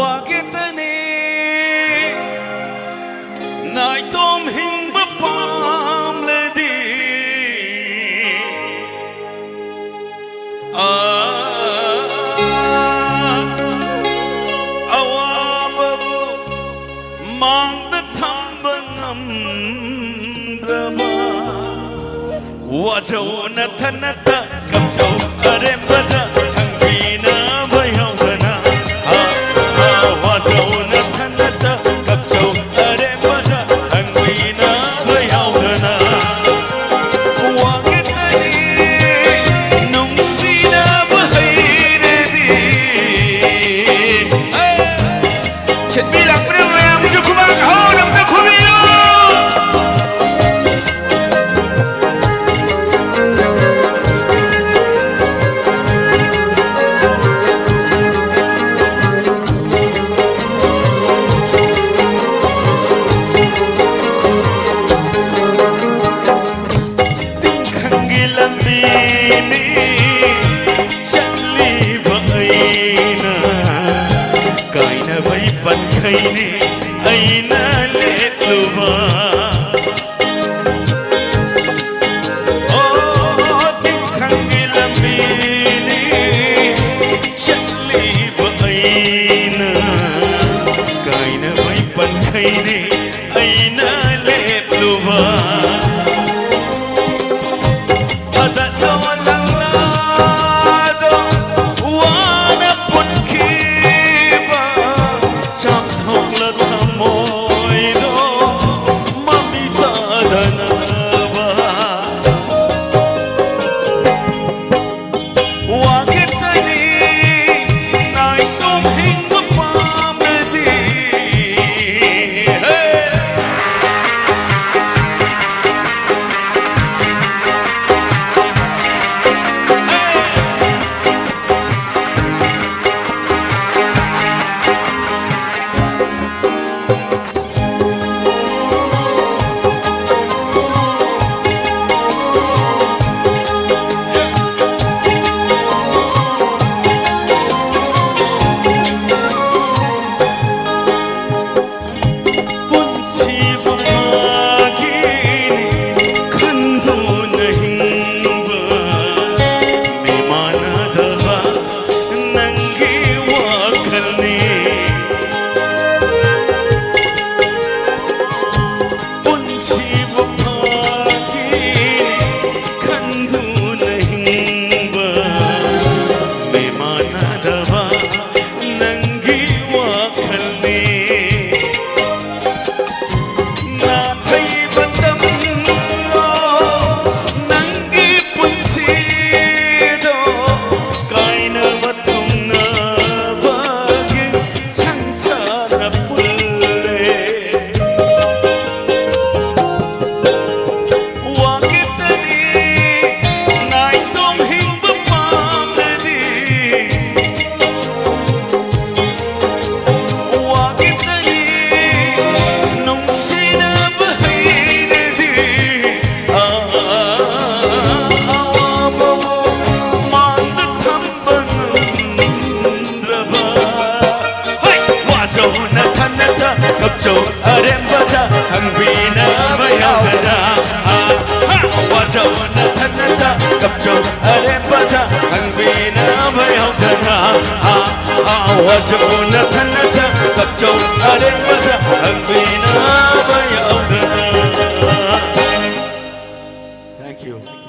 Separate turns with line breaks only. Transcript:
wakitani nai tom hing ba pam le di awa babu mang da tham ba ngam drama wajo na thanata kam jo are bada hangina bayau gana wajo na thanata kam jo are bada hangina bayau gana wakitani nungsina bahaire di chet bilang benar musuh kubang ho nam ta khumiyo aina letluba oh tikhangilambini chatli ba aina kaina bai pankhaine aina letluba adalo langlado wana punkhiba cham thongla moido mamita dhanaba wakitani nai tom hing ba pam di kapcho arembada hangbina bayagada wajo na thanata kapcho arembada hangbina bayagada wajo na thanata kapcho arembada hangbina bayagada. Thank you.